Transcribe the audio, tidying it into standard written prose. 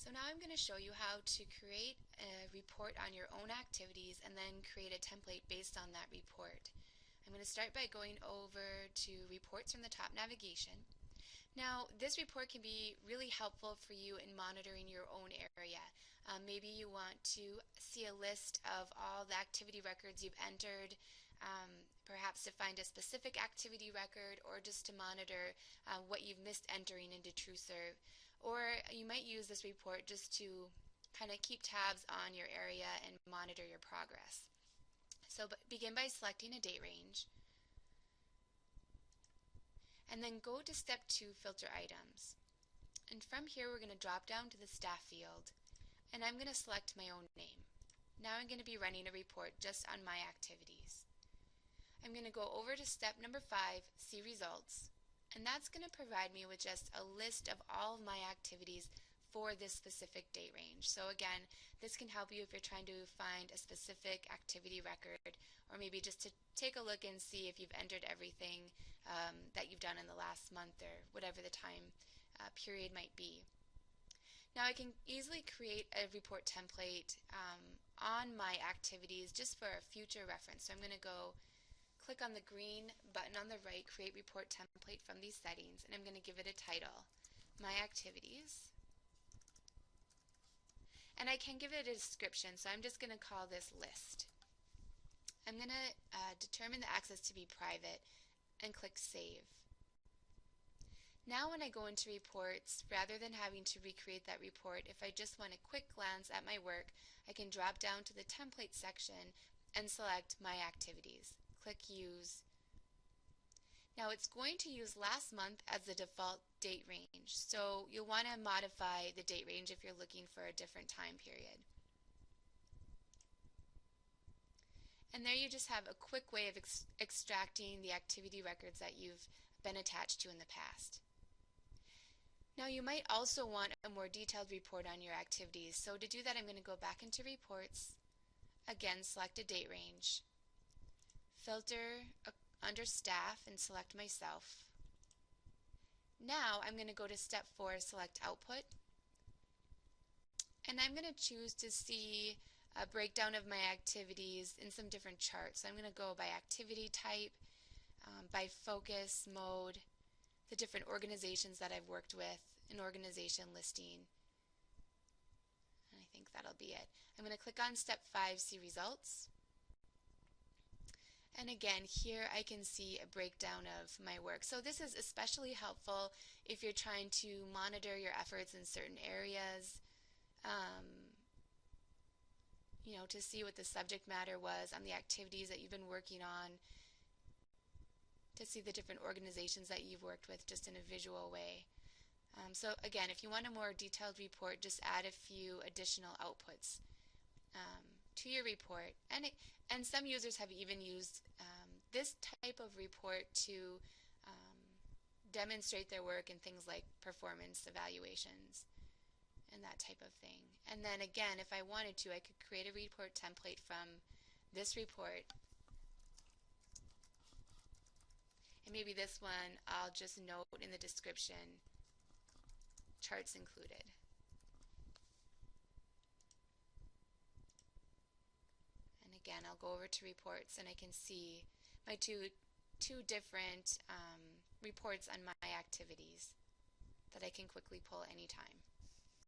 So now I'm going to show you how to create a report on your own activities and then create a template based on that report. I'm going to start by going over to reports from the top navigation. Now this report can be really helpful for you in monitoring your own area. Maybe you want to see a list of all the activity records you've entered, perhaps to find a specific activity record or just to monitor what you've missed entering into TrueServe. Or you might use this report just to kind of keep tabs on your area and monitor your progress. So begin by selecting a date range, and then go to step 2, filter items. And from here we're going to drop down to the staff field, and I'm going to select my own name. Now I'm going to be running a report just on my activities. I'm going to go over to step number 5, see results, and that's going to provide me with just a list of all of my activities for this specific date range. So again, this can help you if you're trying to find a specific activity record, or maybe just to take a look and see if you've entered everything that you've done in the last month or whatever the time period might be. Now I can easily create a report template on my activities just for a future reference. So I'm going to go click on the green button on the right, create report template from these settings, and I'm going to give it a title, My Activities. And I can give it a description, so I'm just going to call this list. I'm going to determine the access to be private and click Save. Now when I go into reports, rather than having to recreate that report, if I just want a quick glance at my work, I can drop down to the template section and select My Activities. Click Use. Now it's going to use last month as the default date range, so you'll want to modify the date range if you're looking for a different time period. And there you just have a quick way of extracting the activity records that you've been attached to in the past. Now you might also want a more detailed report on your activities, so to do that I'm going to go back into Reports, again select a date range, filter under Staff and select Myself. Now I'm going to go to step 4, select Output, and I'm going to choose to see a breakdown of my activities in some different charts. So I'm going to go by activity type, by focus, mode, the different organizations that I've worked with, an organization listing, and I think that'll be it. I'm going to click on step 5, see results. And again, here I can see a breakdown of my work. So this is especially helpful if you're trying to monitor your efforts in certain areas, to see what the subject matter was on the activities that you've been working on, to see the different organizations that you've worked with just in a visual way. So again, if you want a more detailed report, just add a few additional outputs to your report. And some users have even used this type of report to demonstrate their work in things like performance evaluations and that type of thing. And then again, if I wanted to, I could create a report template from this report. And maybe this one I'll just note in the description, charts included. And again, I'll go over to reports and I can see my two different reports on my activities that I can quickly pull anytime.